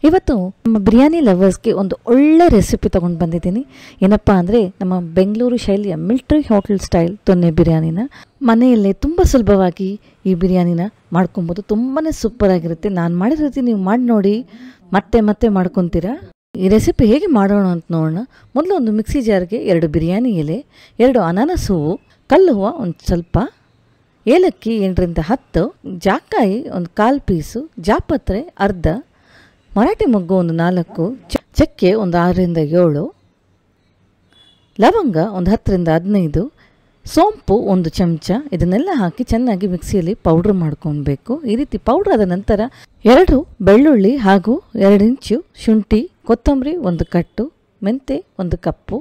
ಇವತ್ತು ನಮ್ಮ ಬಿರಿಯಾನಿ ಲವರ್ಸ್ಗೆ ಒಂದು ಒಳ್ಳೆ ರೆಸಿಪಿ ತೊಗೊಂಡು ಬಂದಿದ್ದೀನಿ. ಏನಪ್ಪ ಅಂದರೆ ನಮ್ಮ ಬೆಂಗಳೂರು ಶೈಲಿಯ ಮಿಲ್ಟ್ರಿ ಹೋಟೆಲ್ ಸ್ಟೈಲ್ ದೊನ್ನೆ ಬಿರಿಯಾನಿನ ಮನೆಯಲ್ಲೇ ತುಂಬ ಸುಲಭವಾಗಿ ಈ ಬಿರಿಯಾನಿನ ಮಾಡ್ಕೊಬೋದು. ತುಂಬಾ ಸೂಪರಾಗಿರುತ್ತೆ. ನಾನು ಮಾಡಿರೋ ರೀತಿ ನೀವು ಮಾಡಿ ನೋಡಿ ಮತ್ತೆ ಮತ್ತೆ ಮಾಡ್ಕೊತೀರಾ. ಈ ರೆಸಿಪಿ ಹೇಗೆ ಮಾಡೋಣ ಅಂತ ನೋಡೋಣ. ಮೊದಲು ಒಂದು ಮಿಕ್ಸಿ ಜಾರ್ಗೆ 2 ಬಿರಿಯಾನಿ ಎಲೆ, 2 ಅನಾನಸ್ ಹೂವು, ಕಲ್ಲು ಹೂವು ಒಂದು ಸ್ವಲ್ಪ, ಏಲಕ್ಕಿ 8ರಿಂದ 10, ಜಾಕಾಯಿ ಒಂದು 1/4 ಪೀಸು, ಜಾಪತ್ರೆ ಅರ್ಧ, ಮರಾಠಿ ಮೊಗ್ಗು ಒಂದು 4, ಚಕ್ಕೆ ಒಂದು 6ರಿಂದ 7, ಲವಂಗ ಒಂದು 10ರಿಂದ 15, ಸೋಂಪು 1 ಚಮಚ. ಇದನ್ನೆಲ್ಲ ಹಾಕಿ ಚೆನ್ನಾಗಿ ಮಿಕ್ಸಿಯಲ್ಲಿ ಪೌಡ್ರ್ ಮಾಡ್ಕೊಳ್ಬೇಕು. ಈ ರೀತಿ ಪೌಡ್ರ್ ಆದ ನಂತರ 2 ಬೆಳ್ಳುಳ್ಳಿ ಹಾಗೂ 2 ಇಂಚು ಶುಂಠಿ, ಕೊತ್ತಂಬರಿ 1 ಕಟ್ಟು, ಮೆಂತೆ 1 ಕಪ್ಪು,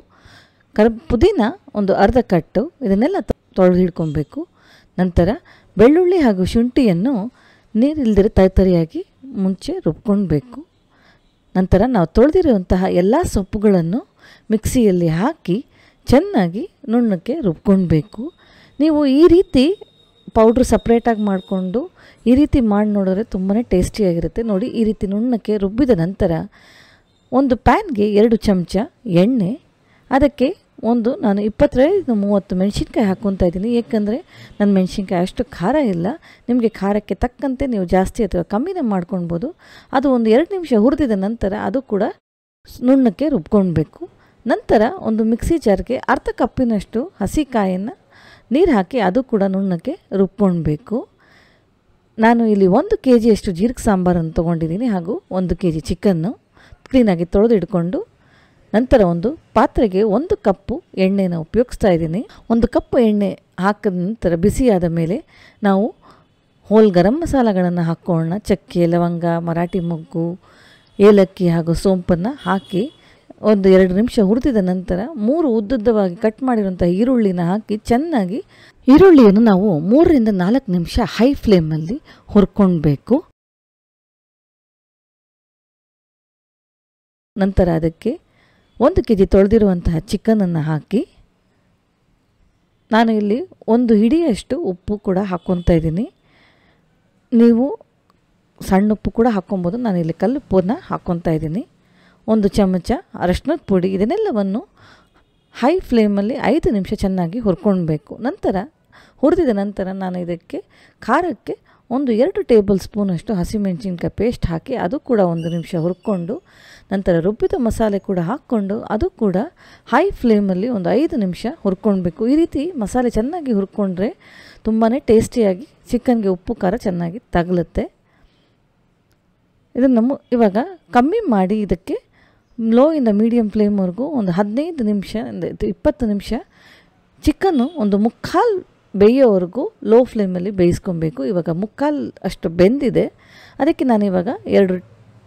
ಪುದೀನ ಒಂದು ಅರ್ಧ ಕಟ್ಟು. ಇದನ್ನೆಲ್ಲ ತೊಳೆದು ಹಿಡ್ಕೊಬೇಕು. ನಂತರ ಬೆಳ್ಳುಳ್ಳಿ ಹಾಗೂ ಶುಂಠಿಯನ್ನು ನೀರಿಲ್ದಿರ ತರಿಯಾಗಿ ಮುಂಚೆ ರುಬ್ಕೊಳ್ಬೇಕು. ನಂತರ ನಾವು ತೊಳೆದಿರುವಂತಹ ಎಲ್ಲ ಸೊಪ್ಪುಗಳನ್ನು ಮಿಕ್ಸಿಯಲ್ಲಿ ಹಾಕಿ ಚೆನ್ನಾಗಿ ನುಣ್ಣಕ್ಕೆ ರುಬ್ಕೊಳ್ಬೇಕು. ನೀವು ಈ ರೀತಿ ಪೌಡ್ರ್ ಸಪ್ರೇಟಾಗಿ ಮಾಡಿಕೊಂಡು ಈ ರೀತಿ ಮಾಡಿ ನೋಡಿದ್ರೆ ತುಂಬಾ ಟೇಸ್ಟಿಯಾಗಿರುತ್ತೆ. ನೋಡಿ, ಈ ರೀತಿ ನುಣ್ಣಕ್ಕೆ ರುಬ್ಬಿದ ನಂತರ ಒಂದು ಪ್ಯಾನ್ಗೆ 2 ಚಮಚ ಎಣ್ಣೆ, ಅದಕ್ಕೆ ನಾನು 25-30 ಮೆಣಸಿನ್ಕಾಯಿ ಹಾಕ್ಕೊತಾ ಇದ್ದೀನಿ. ಏಕೆಂದರೆ ನನ್ನ ಮೆಣಸಿನ್ಕಾಯಿ ಅಷ್ಟು ಖಾರ ಇಲ್ಲ. ನಿಮಗೆ ಖಾರಕ್ಕೆ ತಕ್ಕಂತೆ ನೀವು ಜಾಸ್ತಿ ಅಥವಾ ಕಮ್ಮಿನೇ ಮಾಡ್ಕೊಳ್ಬೋದು. ಅದು ಒಂದು 2 ನಿಮಿಷ ಹುರಿದಿದ ನಂತರ ಅದು ಕೂಡ ನುಣ್ಣಕ್ಕೆ ರುಬ್ಕೊಳ್ಬೇಕು. ನಂತರ ಒಂದು ಮಿಕ್ಸಿ ಜಾರ್ಗೆ ಅರ್ಧ ಕಪ್ಪಿನಷ್ಟು ಹಸಿಕಾಯನ್ನು ನೀರು ಹಾಕಿ ಅದು ಕೂಡ ನುಣ್ಣಕ್ಕೆ ರುಬ್ಕೊಳ್ಬೇಕು. ನಾನು ಇಲ್ಲಿ 1 kg ಜೀರಿಗೆ ಸಾಂಬಾರನ್ನು ತೊಗೊಂಡಿದ್ದೀನಿ ಹಾಗೂ 1 kg ಚಿಕನ್ನು ಕ್ಲೀನಾಗಿ ತೊಳೆದು ಇಟ್ಕೊಂಡು, ನಂತರ ಒಂದು ಪಾತ್ರೆಗೆ 1 ಕಪ್ಪು ಎಣ್ಣೆನ ಉಪಯೋಗಿಸ್ತಾ ಇದ್ದೀನಿ. 1 ಕಪ್ ಎಣ್ಣೆ ಹಾಕಿದ ನಂತರ ಬಿಸಿಯಾದ ಮೇಲೆ ನಾವು ಹೋಲ್ ಗರಂ ಮಸಾಲಗಳನ್ನು ಹಾಕ್ಕೊಳ್ಳೋಣ. ಚಕ್ಕೆ, ಲವಂಗ, ಮರಾಠಿ ಮೊಗ್ಗು, ಏಲಕ್ಕಿ ಹಾಗೂ ಸೋಂಪನ್ನು ಹಾಕಿ ಒಂದು 2 ನಿಮಿಷ ಹುರಿದಿದ ನಂತರ 3 ಉದ್ದುದ್ದವಾಗಿ ಕಟ್ ಮಾಡಿರುವಂಥ ಈರುಳ್ಳಿನ ಹಾಕಿ ಚೆನ್ನಾಗಿ ಈರುಳ್ಳಿಯನ್ನು ನಾವು 3ರಿಂದ 4 ನಿಮಿಷ ಹೈ ಫ್ಲೇಮಲ್ಲಿ ಹುರ್ಕೊಳ್ಬೇಕು. ನಂತರ ಅದಕ್ಕೆ 1 kg ತೊಳೆದಿರುವಂತಹ ಚಿಕನನ್ನು ಹಾಕಿ ನಾನು ಇಲ್ಲಿ 1 ಹಿಡಿಯಷ್ಟು ಉಪ್ಪು ಕೂಡ ಹಾಕ್ಕೊತಾ ಇದ್ದೀನಿ. ನೀವು ಸಣ್ಣ ಉಪ್ಪು ಕೂಡ ಹಾಕ್ಕೊಬೋದು. ನಾನಿಲ್ಲಿ ಕಲ್ಲುಪ್ಪನ್ನು ಹಾಕ್ಕೊತಾ ಇದ್ದೀನಿ. 1 ಚಮಚ ಅರಶಿನದ ಪುಡಿ. ಇದನ್ನೆಲ್ಲವನ್ನು ಹೈ ಫ್ಲೇಮಲ್ಲಿ 5 ನಿಮಿಷ ಚೆನ್ನಾಗಿ ಹುರ್ಕೊಳ್ಬೇಕು. ನಂತರ ಹುರಿದಿದ ನಂತರ ನಾನು ಇದಕ್ಕೆ ಖಾರಕ್ಕೆ 2 ಟೇಬಲ್ ಸ್ಪೂನಷ್ಟು ಹಸಿಮೆಣಸಿನ್ಕಾಯಿ ಪೇಸ್ಟ್ ಹಾಕಿ ಅದು ಕೂಡ 1 ನಿಮಿಷ ಹುರ್ಕೊಂಡು, ನಂತರ ರುಬ್ಬಿದ ಮಸಾಲೆ ಕೂಡ ಹಾಕ್ಕೊಂಡು ಅದು ಕೂಡ ಹೈ ಫ್ಲೇಮಲ್ಲಿ 5 ನಿಮಿಷ ಹುರ್ಕೊಳ್ಬೇಕು. ಈ ರೀತಿ ಮಸಾಲೆ ಚೆನ್ನಾಗಿ ಹುರ್ಕೊಂಡ್ರೆ ತುಂಬಾ ಟೇಸ್ಟಿಯಾಗಿ ಚಿಕನ್ಗೆ ಉಪ್ಪು ಖಾರ ಚೆನ್ನಾಗಿ ತಗಲುತ್ತೆ. ಇದನ್ನು ಇವಾಗ ಕಮ್ಮಿ ಮಾಡಿ ಇದಕ್ಕೆ ಲೋ ಇಂದ ಮೀಡಿಯಮ್ ಫ್ಲೇಮ್ವರೆಗೂ 15 ನಿಮಿಷ 20 ನಿಮಿಷ ಚಿಕನ್ನು 1/4 ಬೇಯೋವರೆಗೂ ಲೋ ಫ್ಲೇಮಲ್ಲಿ ಬೇಯಿಸ್ಕೊಬೇಕು. ಇವಾಗ 1/4 ಅಷ್ಟು ಬೆಂದಿದೆ. ಅದಕ್ಕೆ ನಾನಿವಾಗ 2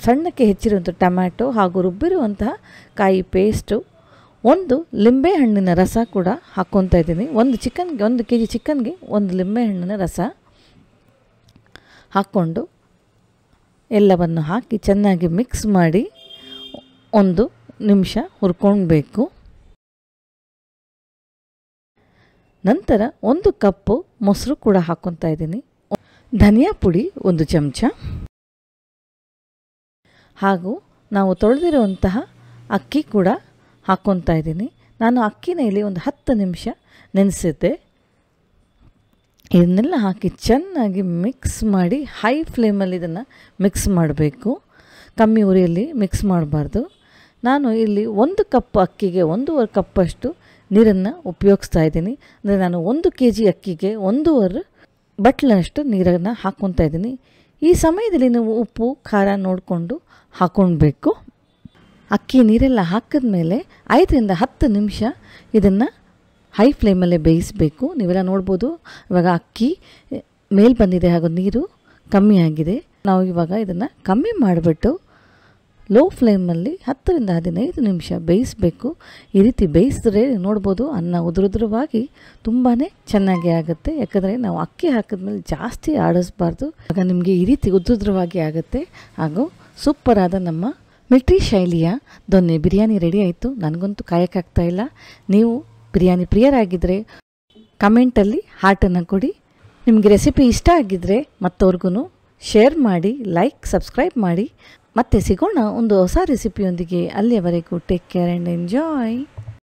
ಸಣ್ಣಕ್ಕೆ ಹೆಚ್ಚಿರುವಂಥ ಟೊಮ್ಯಾಟೊ ಹಾಗೂ ರುಬ್ಬಿರುವಂತಹ ಕಾಯಿ ಪೇಸ್ಟು, 1 ಲಿಂಬೆ ಹಣ್ಣಿನ ರಸ ಕೂಡ ಹಾಕ್ಕೊತಾ ಇದ್ದೀನಿ. 1 kg ಚಿಕನ್ಗೆ 1 ಲಿಂಬೆ ಹಣ್ಣಿನ ರಸ ಹಾಕ್ಕೊಂಡು ಎಲ್ಲವನ್ನು ಹಾಕಿ ಚೆನ್ನಾಗಿ ಮಿಕ್ಸ್ ಮಾಡಿ 1 ನಿಮಿಷ ಹುರ್ಕೊಳ್ಬೇಕು. ನಂತರ 1 ಕಪ್ಪು ಮೊಸರು ಕೂಡ ಹಾಕ್ಕೊತಾ ಇದ್ದೀನಿ. ಧನಿಯಾ ಪುಡಿ 1 ಚಮಚ ಹಾಗೂ ನಾವು ತೊಳೆದಿರುವಂತಹ ಅಕ್ಕಿ ಕೂಡ ಹಾಕ್ಕೊತಾ ಇದ್ದೀನಿ. ನಾನು ಅಕ್ಕಿನ ಇಲ್ಲಿ 10 ನಿಮಿಷ ನೆನೆಸಿದ್ದೆ. ಇದನ್ನೆಲ್ಲ ಹಾಕಿ ಚೆನ್ನಾಗಿ ಮಿಕ್ಸ್ ಮಾಡಿ ಹೈ ಫ್ಲೇಮಲ್ಲಿ ಇದನ್ನು ಮಿಕ್ಸ್ ಮಾಡಬೇಕು. ಕಮ್ಮಿ ಉರಿಯಲ್ಲಿ ಮಿಕ್ಸ್ ಮಾಡಬಾರ್ದು. ನಾನು ಇಲ್ಲಿ 1 ಕಪ್ ಅಕ್ಕಿಗೆ 1.5 ಕಪ್ಪಷ್ಟು ನೀರನ್ನು ಉಪಯೋಗಿಸ್ತಾ ಇದ್ದೀನಿ. ಅಂದರೆ ನಾನು 1 kg ಅಕ್ಕಿಗೆ 1.5 ಬಟ್ಲಷ್ಟು ನೀರನ್ನು ಹಾಕ್ಕೊತಾ ಇದ್ದೀನಿ. ಈ ಸಮಯದಲ್ಲಿ ನೀವು ಉಪ್ಪು ಖಾರ ನೋಡಿಕೊಂಡು ಹಾಕ್ಕೊಳ್ಬೇಕು. ಅಕ್ಕಿ ನೀರೆಲ್ಲ ಹಾಕಿದ ಮೇಲೆ 5ರಿಂದ 10 ನಿಮಿಷ ಇದನ್ನು ಹೈ ಫ್ಲೇಮಲ್ಲೇ ಬೇಯಿಸಬೇಕು. ನೀವೆಲ್ಲ ನೋಡ್ಬೋದು ಇವಾಗ ಅಕ್ಕಿ ಮೇಲೆ ಬಂದಿದೆ ಹಾಗೂ ನೀರು ಕಮ್ಮಿ ಆಗಿದೆ. ನಾವು ಇವಾಗ ಇದನ್ನು ಕಮ್ಮಿ ಮಾಡಿಬಿಟ್ಟು ಲೋ ಫ್ಲೇಮಲ್ಲಿ 10ರಿಂದ 15 ನಿಮಿಷ ಬೇಯಿಸಬೇಕು. ಈ ರೀತಿ ಬೇಯಿಸಿದ್ರೆ ನೋಡ್ಬೋದು ಅನ್ನ ಉದುರುದ್ರವಾಗಿ ತುಂಬಾ ಚೆನ್ನಾಗಿ ಆಗುತ್ತೆ. ಯಾಕಂದರೆ ನಾವು ಅಕ್ಕಿ ಹಾಕಿದ್ಮೇಲೆ ಜಾಸ್ತಿ ಆಡಿಸ್ಬಾರ್ದು. ಆಗ ನಿಮಗೆ ಈ ರೀತಿ ಉದುರುದ್ರವಾಗಿ ಆಗುತ್ತೆ. ಹಾಗೂ ಸೂಪರಾದ ನಮ್ಮ ಮಿಲ್ಟ್ರಿ ಶೈಲಿಯ ದೊನ್ನೆ ಬಿರಿಯಾನಿ ರೆಡಿ ಆಯಿತು. ನನಗಂತೂ ಕಾಯಕ್ಕಾಗ್ತಾ ಇಲ್ಲ. ನೀವು ಬಿರಿಯಾನಿ ಪ್ರಿಯರಾಗಿದ್ದರೆ ಕಮೆಂಟಲ್ಲಿ ಹಾರ್ಟನ್ನು ಕೊಡಿ. ನಿಮಗೆ ರೆಸಿಪಿ ಇಷ್ಟ ಆಗಿದ್ದರೆ ಮತ್ತವ್ರಿಗೂ ಶೇರ್ ಮಾಡಿ, ಲೈಕ್, ಸಬ್ಸ್ಕ್ರೈಬ್ ಮಾಡಿ. ಮತ್ತೆ ಸಿಗೋಣ ಒಂದು ಹೊಸ ರೆಸಿಪಿಯೊಂದಿಗೆ. ಅಲ್ಲಿಯವರೆಗೂ ಟೇಕ್ ಕೇರ್ ಆ್ಯಂಡ್ ಎಂಜಾಯ್.